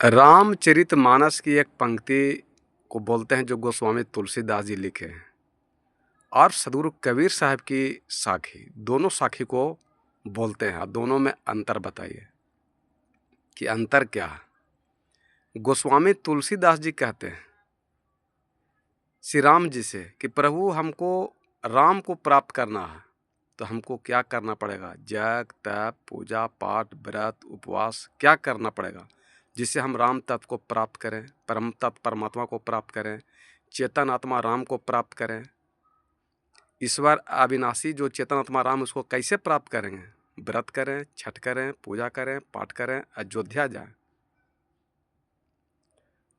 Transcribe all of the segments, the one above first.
रामचरितमानस की एक पंक्ति को बोलते हैं जो गोस्वामी तुलसीदास जी लिखे हैं, और सदगुरु कबीर साहब की साखी, दोनों साखी को बोलते हैं। दोनों में अंतर बताइए कि अंतर क्या है। गोस्वामी तुलसीदास जी कहते हैं श्री राम जी से कि प्रभु हमको राम को प्राप्त करना है तो हमको क्या करना पड़ेगा? जग तप पूजा पाठ व्रत उपवास क्या करना पड़ेगा जिससे हम राम तत्व को प्राप्त करें, परम तत्व परमात्मा को प्राप्त करें, चेतन आत्मा राम को प्राप्त करें। ईश्वर अविनाशी जो चेतन आत्मा राम, उसको कैसे प्राप्त करेंगे? व्रत करें, छठ करें, पूजा करें, पाठ करें, अयोध्या जाएं।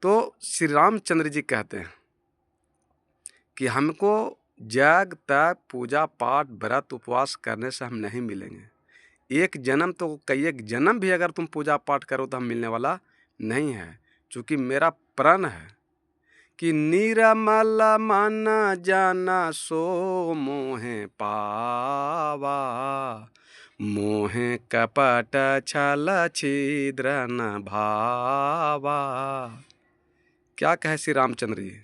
तो श्री रामचंद्र जी कहते हैं कि हमको जग तप पूजा पाठ व्रत उपवास करने से हम नहीं मिलेंगे। एक जन्म तो कई एक जन्म भी अगर तुम पूजा पाठ करो तो हम मिलने वाला नहीं है, क्योंकि मेरा प्रण है कि निरमल मन जाना सो मोहे पावा, मोहे कपट छल छिद्र न भावा। क्या कहे श्री रामचंद्र जी?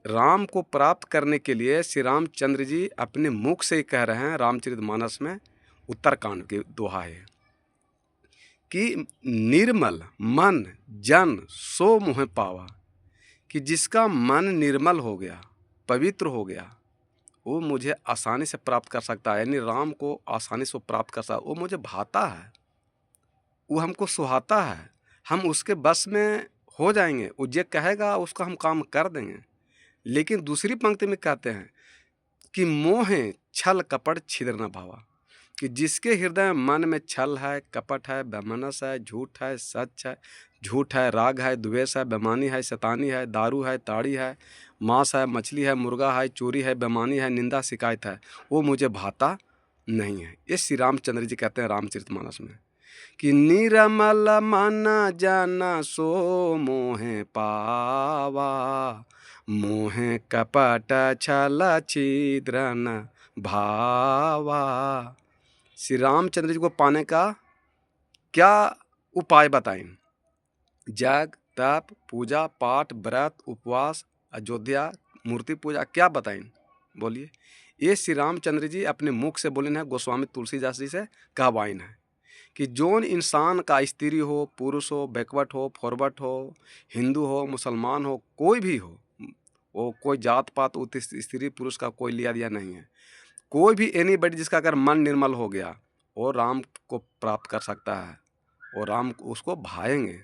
राम को प्राप्त करने के लिए श्री रामचंद्र जी अपने मुख से ही कह रहे हैं रामचरितमानस में उत्तरकांड के दोहा है कि निर्मल मन जन सो मोह पावा, कि जिसका मन निर्मल हो गया, पवित्र हो गया, वो मुझे आसानी से प्राप्त कर सकता है। यानी राम को आसानी से प्राप्त कर सकता है। वो मुझे भाता है, वो हमको सुहाता है, हम उसके बस में हो जाएंगे। वो जो कहेगा उसका हम काम कर देंगे। लेकिन दूसरी पंक्ति में कहते हैं कि मोहे छल कपट छिद्र न भावा, कि जिसके हृदय मन में छल है, कपट है, वैमनस्य है, झूठ है, सच है, झूठ है, राग है, द्वेष है, बेमानी है, शैतानी है, दारू है, ताड़ी है, मांस है, मछली है, मुर्गा है, चोरी है, बेमानी है, निंदा शिकायत है, वो मुझे भाता नहीं है। ये श्री रामचंद्र जी कहते हैं रामचरितमानस में कि निरमल मन जन सो मोहे पावा, मोहे कपट छल छिद्र न भावा। श्री रामचंद्र जी को पाने का क्या उपाय बताएं? जग तप पूजा पाठ व्रत उपवास अयोध्या मूर्ति पूजा क्या बताएं? बोलिए। ये श्री रामचंद्र जी अपने मुख से बोले हैं, गोस्वामी तुलसीदास जी से कहवाइन है कि जोन इंसान का स्त्री हो, पुरुष हो, बैकवर्ड हो, फॉरवर्ड हो, हिंदू हो, मुसलमान हो, कोई भी हो, वो कोई जात पात स्त्री पुरुष का कोई लिया दिया नहीं है। कोई भी एनीबडी जिसका अगर मन निर्मल हो गया वो राम को प्राप्त कर सकता है और राम उसको भाएंगे।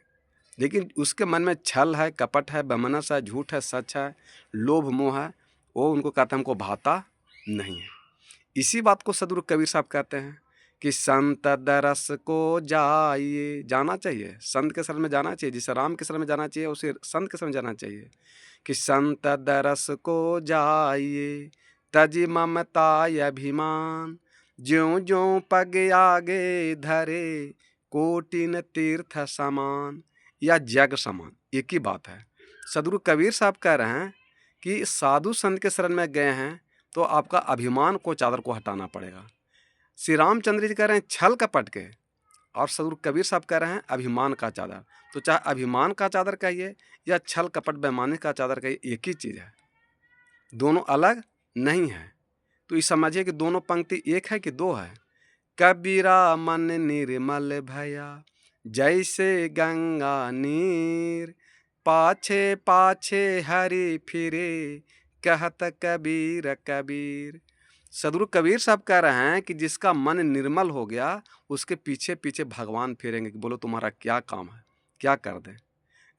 लेकिन उसके मन में छल है, कपट है, वैमनस्य है, झूठ है, सच है, लोभ मोह है, वो उनको कहते हैं हमको भाता नहीं है। इसी बात को सदगुरु कबीर साहब कहते हैं कि संत दरस को जाइए, जाना चाहिए, संत के शरण में जाना चाहिए। जिसे राम के शरण में जाना चाहिए उसे संत के शरण में जाना चाहिए। कि संत दरस को जाइए तजी ममता अभिमान, ज्यों ज्यों पग आगे धरे कोटिन तीर्थ समान, या जग समान, एक ही बात है। सदगुरु कबीर साहब कह रहे हैं कि साधु संत के शरण में गए हैं तो आपका अभिमान को चादर को हटाना पड़ेगा। श्री रामचंद्र जी कह रहे हैं छल कपट के, और सदगुरु कबीर साहब कह रहे हैं अभिमान का चादर। तो चाहे अभिमान का चादर कहिए या छल कपट बेईमानी का चादर कहिए, एक ही चीज़ है, दोनों अलग नहीं है। तो ये समझिए कि दोनों पंक्ति एक है कि दो है। कबीरा मन निर्मल भया जैसे गंगा नीर, पाछे पाछे हरि फिरे कहत कबीर कबीर। सदगुरु कबीर साहब कह रहे हैं कि जिसका मन निर्मल हो गया उसके पीछे पीछे भगवान फिरेंगे कि बोलो तुम्हारा क्या काम है, क्या कर दें।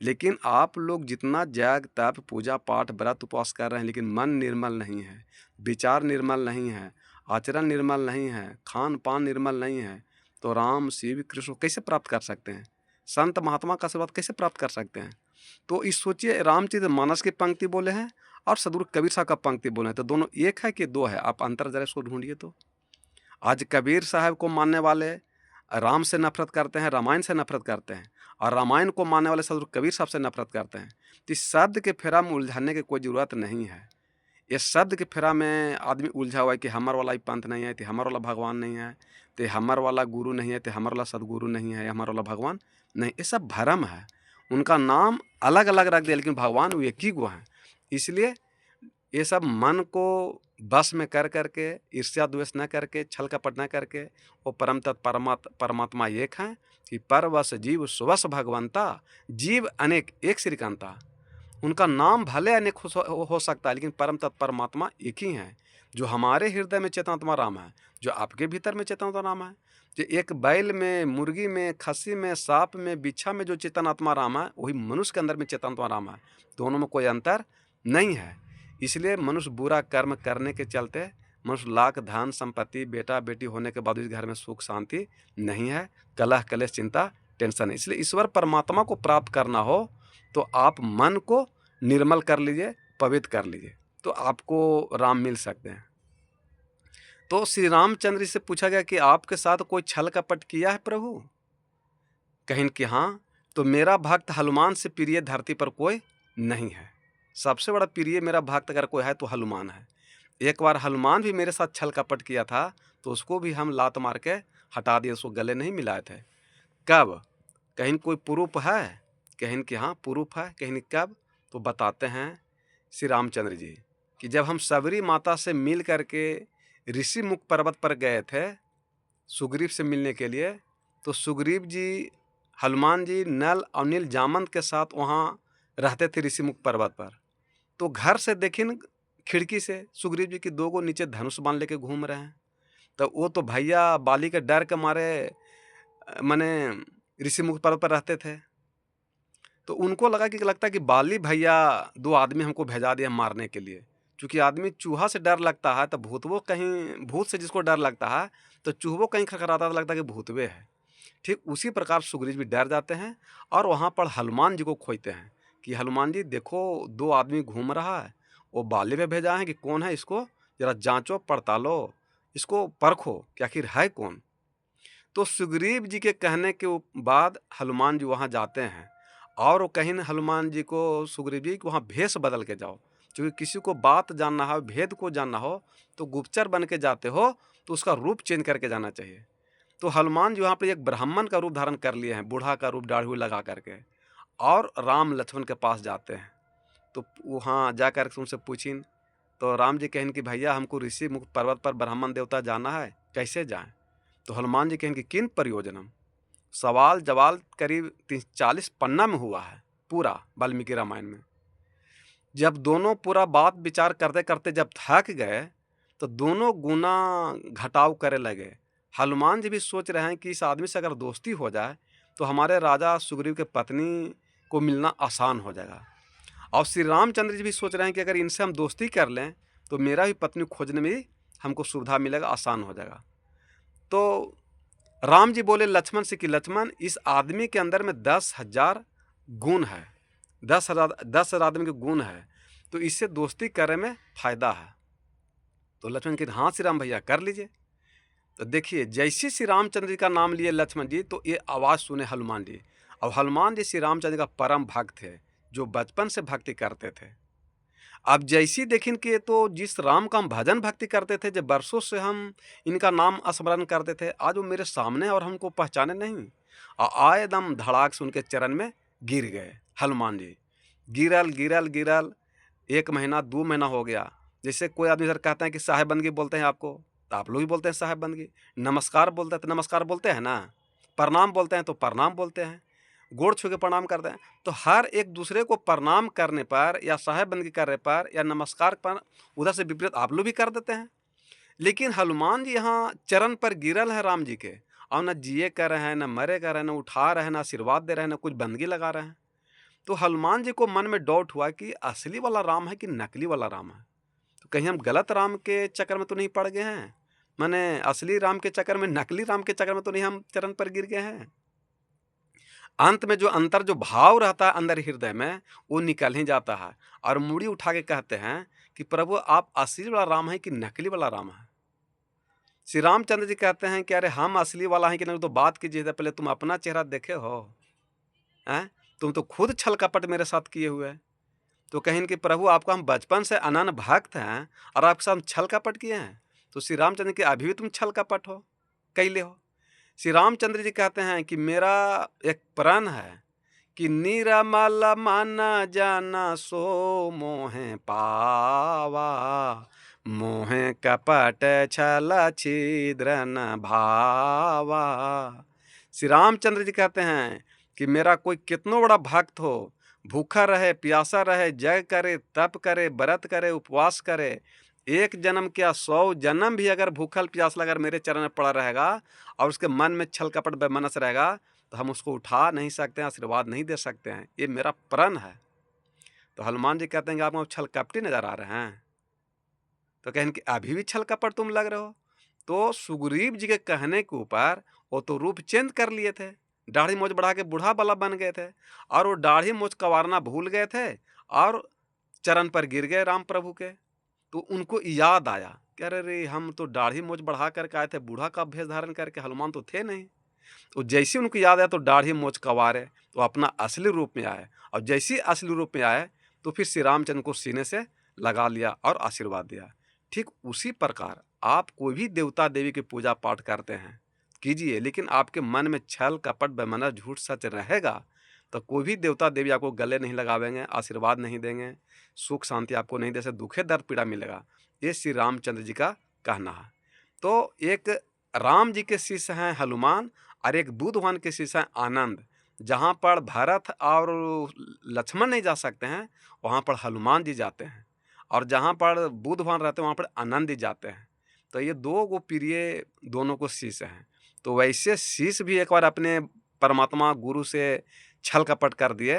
लेकिन आप लोग जितना जग तप पूजा पाठ व्रत उपवास कर रहे हैं, लेकिन मन निर्मल नहीं है, विचार निर्मल नहीं है, आचरण निर्मल नहीं है, खान पान निर्मल नहीं है, तो राम शिव कृष्ण कैसे प्राप्त कर सकते हैं? संत महात्मा का आशीर्वाद कैसे प्राप्त कर सकते हैं? तो इस सोचिए, रामचरितमानस की पंक्ति बोले हैं और सदगुरु कबीर साहब का पंक्ति बोले हैं, तो दोनों एक है कि दो है? आप अंतर जरा इसको ढूंढिए। तो आज कबीर साहब को मानने वाले राम से नफरत करते हैं, रामायण से नफरत करते हैं, और रामायण को मानने वाले सदगुरु कबीर साहब से नफरत करते हैं। तो इस शब्द के फेरा में उलझाने की कोई ज़रूरत नहीं है। इस शब्द के फेरा में आदमी उलझा हुआ है कि हमार वाला ही पंथ नहीं है, तो हमार वाला भगवान नहीं है, तो हमार वाला गुरु नहीं है, तो हमार वाला सदगुरु नहीं है, हमार वाला भगवान नहीं, ये सब भ्रम है। उनका नाम अलग अलग रख दिया, लेकिन भगवान वो एक ही को हैं। इसलिए ये सब मन को बस में कर करके, ईर्ष्या द्वेष न करके, छल कपट न करके, वो परम तत् परमात्मा एक हैं कि परवश जीव स्वस भगवंता, जीव अनेक एक श्रीकांता। उनका नाम भले अनेक हो सकता है, लेकिन परम तत् परमात्मा एक ही हैं। जो हमारे हृदय में चेतनात्मा राम है, जो आपके भीतर में चेतनात्मा राम है, जो एक बैल में, मुर्गी में, खस्सी में, सांप में, बिच्छा में जो चेतनात्मा राम है, वही मनुष्य के अंदर में चेतनात्मा राम है। दोनों में कोई अंतर नहीं है। इसलिए मनुष्य बुरा कर्म करने के चलते मनुष्य लाख धन संपत्ति, बेटा बेटी होने के बाद इस घर में सुख शांति नहीं है, कलह कलेश चिंता टेंशन है। इसलिए ईश्वर परमात्मा को प्राप्त करना हो तो आप मन को निर्मल कर लीजिए, पवित्र कर लीजिए, तो आपको राम मिल सकते हैं। तो श्री रामचंद्र जी से पूछा गया कि आपके साथ कोई छल कपट किया है प्रभु? कहीं कि हाँ। तो मेरा भक्त हनुमान से प्रिय धरती पर कोई नहीं है। सबसे बड़ा प्रिय मेरा भक्त अगर कोई है तो हनुमान है। एक बार हनुमान भी मेरे साथ छल कपट किया था, तो उसको भी हम लात मार के हटा दिए, उसको गले नहीं मिलाए थे। कब? कहीं कोई प्रूफ है? कहीं कि हाँ प्रूफ है। कहीं कब? तो बताते हैं श्री रामचंद्र जी कि जब हम सबरी माता से मिल करके ऋषि मुख पर्वत पर गए थे सुग्रीव से मिलने के लिए, तो सुग्रीव जी, हनुमान जी नल और नील जामंत के साथ वहाँ रहते थे ऋषि मुख पर्वत पर। तो घर से देखिन खिड़की से सुग्रीव जी की 2 गो नीचे धनुष बाण लेके घूम रहे हैं। तो वो तो भैया बाली के डर के मारे माने ऋषि मुख पर्वत पर रहते थे। तो उनको लगता है कि बाली भैया 2 आदमी हमको भेजा दिया मारने के लिए। चूँकि आदमी चूहा से डर लगता है, तो भूत से जिसको डर लगता है, तो चूहों कहीं खड़खड़ाता तो लगता है कि भूतवे है। ठीक उसी प्रकार सुग्रीव भी डर जाते हैं और वहाँ पर हनुमान जी को खोजते हैं कि हनुमान जी देखो 2 आदमी घूम रहा है, वो बाली पे भेजा है कि कौन है, इसको जरा जांचो पड़तालो, इसको परखो कि आखिर है कौन। तो सुग्रीव जी के कहने के बाद हनुमान जी वहाँ जाते हैं और वो कहीं हनुमान जी को सुग्रीव जी वहाँ भेष बदल के जाओ, क्योंकि किसी को बात जानना हो, भेद को जानना हो, तो गुप्तचर बन के जाते हो तो उसका रूप चेंज करके जाना चाहिए। तो हनुमान जी वहाँ पर एक ब्राह्मण का रूप धारण कर लिए हैं, बूढ़ा का रूप दाढ़ी लगा करके, और राम लक्ष्मण के पास जाते हैं। तो वहाँ जा कर उनसे पूछिन, तो राम जी कहें कि भैया हमको ऋषि मुख पर्वत पर ब्राह्मण देवता जाना है, कैसे जाएं? तो हनुमान जी कहें कि किन प्रयोजनम? सवाल जवाब करीब 40 पन्ना में हुआ है पूरा वाल्मीकि रामायण में। जब दोनों पूरा बात विचार करते करते जब थक गए, तो दोनों गुना घटाव करे लगे। हनुमान जी भी सोच रहे हैं कि इस आदमी से अगर दोस्ती हो जाए तो हमारे राजा सुग्रीव के पत्नी को मिलना आसान हो जाएगा, और श्री रामचंद्र जी भी सोच रहे हैं कि अगर इनसे हम दोस्ती कर लें तो मेरा भी पत्नी खोजने में भी हमको सुविधा मिलेगा, आसान हो जाएगा। तो राम जी बोले लक्ष्मण से कि लक्ष्मण, इस आदमी के अंदर में 10,000 गुण है, 10,000 आदमी के गुण है, तो इससे दोस्ती करने में फायदा है। तो लक्ष्मण कहते हाँ श्री राम भैया कर लीजिए। तो देखिए जैसे श्री रामचंद्र जी का नाम लिए लक्ष्मण जी, तो ये आवाज़ सुने हनुमान जी, और हनुमान जी श्री रामचंद्र का परम भक्त थे, जो बचपन से भक्ति करते थे। अब जैसी देखें कि तो जिस राम का हम भजन भक्ति करते थे, जब बरसों से हम इनका नाम स्मरण करते थे, आज वो मेरे सामने और हमको पहचाने नहीं, और आए दम धड़ाक से उनके चरण में गिर गए हनुमान जी। गिरल गिरल गिरल 1 महीना 2 महीना हो गया। जैसे कोई आदमी सर कहते हैं कि साहेबंदगी बोलते हैं आपको, तो आप लोग भी बोलते हैं साहेबंदगी। नमस्कार बोलते हैं तो नमस्कार बोलते हैं ना, प्रणाम बोलते हैं तो प्रणाम बोलते हैं, गोड़ छू के प्रणाम करते हैं। तो हर एक दूसरे को प्रणाम करने पर या साहेबंदगी करने पर या नमस्कार पर उधर से विपरीत आप लोग भी कर देते हैं। लेकिन हनुमान जी यहाँ चरण पर गिरल है राम जी के, और न जिए कर रहे हैं, न मरे कर रहे हैं, न उठा रहे हैं, न आशीर्वाद दे रहे हैं, न कुछ बंदगी लगा रहे हैं। तो हनुमान जी को मन में डाउट हुआ कि असली वाला राम है कि नकली वाला राम है। तो कहीं हम गलत राम के चक्कर में तो नहीं पड़ गए हैं, माने असली राम के चक्कर में, नकली राम के चक्कर में तो नहीं हम चरण पर गिर गए हैं। अंत में जो अंतर जो भाव रहता है अंदर हृदय में, वो निकल ही जाता है, और मुड़ी उठा के कहते हैं कि प्रभु आप असली वाला राम है कि नकली वाला राम है। श्री रामचंद्र जी कहते हैं कि अरे हम असली वाला हैं कि नहीं, तो बात कीजिए, पहले तुम अपना चेहरा देखे हो हैं? तुम तो खुद छल कपट मेरे साथ किए हुए हैं। तो कहें कि प्रभु आपको हम बचपन से अनन्य भक्त हैं और आपके साथ छल कपट किए हैं। तो श्री रामचंद्र के अभी भी तुम छल कपट हो कैले हो। श्री रामचंद्र जी कहते हैं कि मेरा एक प्रण है कि निरमल मन जन सो मोहे पावा, मोहे कपट छल छिद्र न भावा। श्री रामचंद्र जी कहते हैं कि मेरा कोई कितनो बड़ा भक्त हो, भूखा रहे, प्यासा रहे, जग करे, तप करे, व्रत करे, उपवास करे, एक जन्म क्या 100 जन्म भी अगर भूखल प्यासा अगर मेरे चरण में पड़ा रहेगा और उसके मन में छल कपट बेमनस रहेगा, तो हम उसको उठा नहीं सकते हैं, आशीर्वाद नहीं दे सकते हैं। ये मेरा प्रण है। तो हनुमान जी कहते हैं कि आप छल कपटी नजर आ रहे हैं, तो कहें कि अभी भी छल कपट तुम लग रहे हो। तो सुग्रीव जी के कहने के ऊपर वो तो रूप चेंज कर लिए थे, दाढ़ी मोछ बढ़ा के बूढ़ा बाला बन गए थे, और वो दाढ़ी मोछ कवारना भूल गए थे और चरण पर गिर गए राम प्रभु के। तो उनको याद आया कि अरे रे, हम तो दाढ़ी मोछ बढ़ा करके आए थे, बूढ़ा का भेष धारण करके, हनुमान तो थे नहीं। तो जैसे उनको याद आया तो दाढ़ी मोछ कवारे, तो अपना असली रूप में आए, और जैसे असली रूप में आए तो फिर श्री रामचंद्र को सीने से लगा लिया और आशीर्वाद दिया। ठीक उसी प्रकार आप कोई भी देवता देवी की पूजा पाठ करते हैं, कीजिए, लेकिन आपके मन में छल कपट बेमनस झूठ सच रहेगा तो कोई भी देवता देवी आपको गले नहीं लगावेंगे, आशीर्वाद नहीं देंगे, सुख शांति आपको नहीं दे सकते, दुखे दर्द पीड़ा मिलेगा। ये श्री रामचंद्र जी का कहना है। तो एक राम जी के शिष्य हैं हनुमान, और एक बुद्ध भगवान के शिष्य हैं आनंद। जहाँ पर भरत और लक्ष्मण नहीं जा सकते हैं, वहाँ पर हनुमान जी जाते हैं, और जहाँ पर बुद्ध भगवान रहते हैं वहाँ पर आनंद जी जाते हैं। तो ये दो वो प्रिय दोनों को शिष्य हैं। तो वैसे शिष्य भी एक बार अपने परमात्मा गुरु से छल कपट कर दिए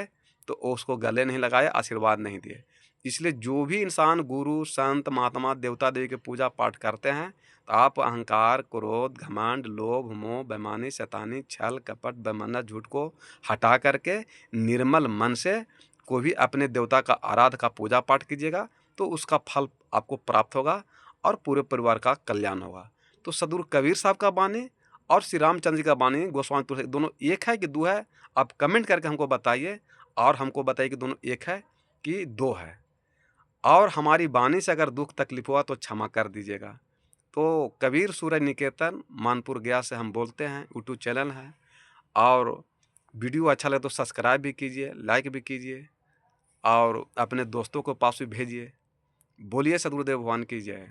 तो उसको गले नहीं लगाए, आशीर्वाद नहीं दिए। इसलिए जो भी इंसान गुरु संत महात्मा देवता देवी की पूजा पाठ करते हैं, तो आप अहंकार, क्रोध, घमंड, लोभ, मोह, बेईमानी, शैतानी, छल कपट, बेमन्नत, झूठ को हटा करके निर्मल मन से कोई भी अपने देवता का आराध का पूजा पाठ कीजिएगा, तो उसका फल आपको प्राप्त होगा और पूरे परिवार का कल्याण होगा। तो सदगुरु कबीर साहब का वाणी और श्री रामचंद्र जी का वाणी, गोस्वामी तुलसी, दोनों एक है कि दो है? आप कमेंट करके हमको बताइए, और हमको बताइए कि दोनों एक है कि दो है। और हमारी वाणी से अगर दुख तकलीफ हुआ तो क्षमा कर दीजिएगा। तो कबीर सूरज निकेतन मानपुर गया से हम बोलते हैं, यूट्यूब चैनल है, और वीडियो अच्छा लगे तो सब्सक्राइब भी कीजिए, लाइक भी कीजिए, और अपने दोस्तों को पास भी भेजिए। बोलिए सद्गुरुदेव भगवान की जय।